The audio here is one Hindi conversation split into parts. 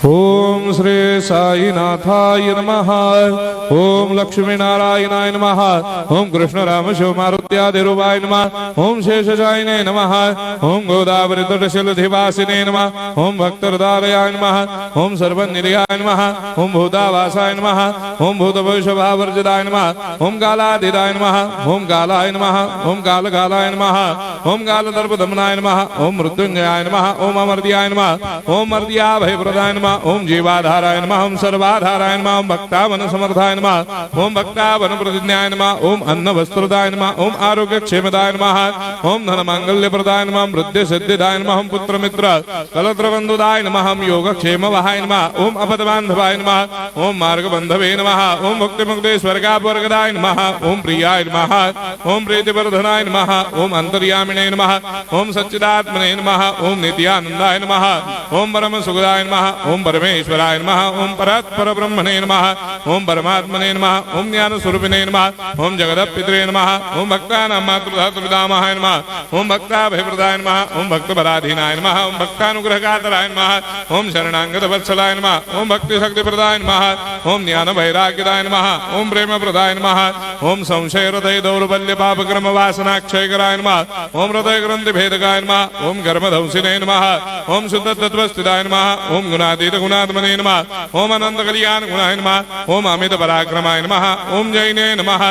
ओम श्री साईनाथाय नमः। ओम लक्ष्मी नारायणाय नमः। ओम कृष्ण राम शिव मारुत्यादिरूपाय नमः। ओम शेषशायिने नमः। ओम गोदावरी तटशिलधिवासिने नमः। ओम भक्तहृदयाय नमः। ओम सर्वनिलयाय नमः। ओम भूतावासाय नमः। ओम भूतभविष्यभावर्जिताय नमः। ओम कालाधीराय नमः। ओम कालाय नमः। ओम कालकालाय नमः। ओम कालदर्पदमनाय नमः। ओम मृत्युंजयाय नमः। ओम अमर्त्याय नमः। ओम मर्त्याभयप्रदाय नमः। ओम जीवाधाराय नमः। ओम सर्वाधाराय नमः। ओम भक्तावन समर्थाय नमः। ओम भक्तावन प्रतिज्ञाय नमः। ओम अन्न वस्त्रदाय नमः। ओम आरोग्य क्षेमदाय नमः। ओम धन मांगल्य प्रदाय नमः। ओम वृद्धि सिद्धिदाय नमः। ओम पुत्र मित्र कलत्र बंधुदाय नमः। ओम योग क्षेम वहाय नमः। ओम अपदबांधवाय नमः। ओम मार्ग बंधवे नमः। ओम मुक्ति मुक्ति स्वर्गापवर्गदाय नमः। ओम प्रियाय नमः। ओम प्रीतिवर्धनाय नमः। ओम अंतर्यामिने नमः। ओम सच्चिदात्मने नमः। ओम नित्यानंदाय नमः। ओम परम सुखदाय नमः। ओम परमेश्वराय नमः। ओम परात्पर ब्रह्मणे नमः। ओम परमात्मने नमः। ओम ज्ञान स्वरूपिणे नमः। ओम जगदपितरे नमः। ओम भक्तानां मातृधातृपितामहाय नमः। ओम भक्ताभयप्रदाय नमः। ओम भक्तपराधीनाय नमः। ओम भक्तानुग्रहकातराय नमः। ओम शरणागत वत्सलाय नमः। ओम भक्ति शक्ति प्रदाय नमः। ओम ज्ञान वैराग्यदाय नमः। ओम प्रेम प्रदाय नमः। ओम संशय हृदय दौर्बल्य पाप कर्म वासना क्षयकराय नमः। ओम हृदय ग्रंथि भेदकाय नमः। ओम कर्मधंसिने नमः। ओम शुद्ध तत्वस्थिताय नमः। ओम गुणातीत गुणात्मने नमः। ओम अनंत कल्याण गुणाय नमः। ओम अमित पराक्रमाय नमः। ओम जैने नमः।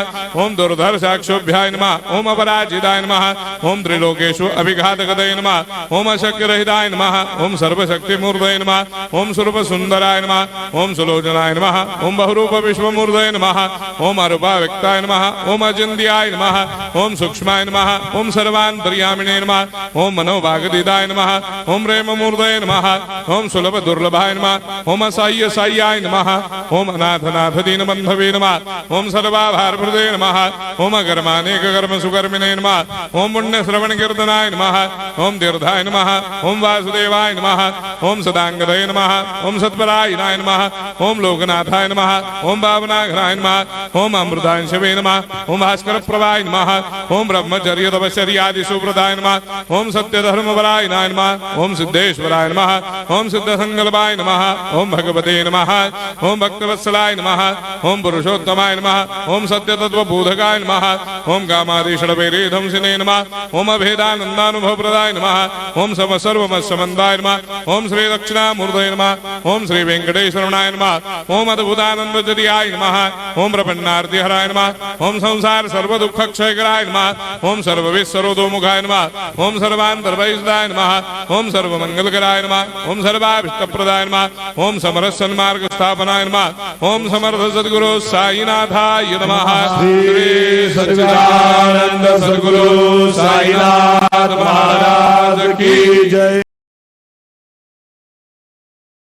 ओम दुर्धर साक्षोभ्याय नमः। ओम अपराजिताय नमः। ओम त्रिलोकेषु अभिघातगतये नमः। ओम अशक्य रहिताय नमः। ओम सर्वशक्ति मूर्तये नमः। ओम स्वरूप सुंदराय नमः। ओम सुलोचनाय नमः। ओम बहुरूप विश्वमूर्तये नमः। ओम अरूपाव्यक्ताय नमः। ओम अचिन्त्याय नमः। ओम सूक्ष्माय नमः। ओम सर्वान्तर्यामिने नमः। ओम मनोभागदिदाय नमः। ओम प्रेम मूर्तये नमः। ओम सुलभ दुर्लभाय नमः। ओम असह्य साह्याय नमः। ओम अनाथनाथ दीनबंधवे नमः। ओम सर्वाभारप्रदे नमः। ओम अकर्मानेक कर्म सुकर्मिणे नमः। ओम पुण्य श्रवण कीर्तनाय नमः। ओम तीर्थाय नमः। ओम वासुदेवाय नमः। ओम सदांगदये नमः। ओम सत्परायणाय नमः। ओम लोकनाथाय नमः। ओम भावनाघ्नाय नमः। ओम अमृतांशवे नमः। ओम भास्कर प्रभाय नमः। ओम ब्रह्मचर्य तपश्चर्यादि सुप्रदाय नमः। ओम सत्यधर्मपरायणाय नमः। ओम सिद्धेश्वराय नमः। ओम सिद्ध संकल्पाय नमः। ओम भगवते नमः। ओम भक्तवत्सलाय नमः। ओम पुरुषोत्तमाय नमः। ओम सत्य तत्व बोधकाय नमः। ओम कामादिषडभैरेधंसिने नमः। ओम अभेदानंदानुभव प्रदाय नमः। ओम सर्वमस्समन्दाय नमः। ओम श्री दक्षिणामूर्तये नमः। ओम श्री वेंकटेश्वराय नमः। ओम अद्भुतानंदजरियाय नमः। ओम प्रपन्नार्तिहराय नमः। ओम संसार सर्व दुख क्षयकराय नमः। ओम सर्वविश्वरोधोमुखाय नमः। ओम सर्वान्तर्वैसदाय नमः। ओम सर्वमंगलकराय नमः। ओम सर्वाभिष्टप्रदाय नमः। ओम समरस सन्मार्ग स्थापनाय नमः। ओम समर्थ सद्गुरु साईनाथाय नमः। श्री सच्चिदानंद सद्गुरु साईनाथ महाराज की जय।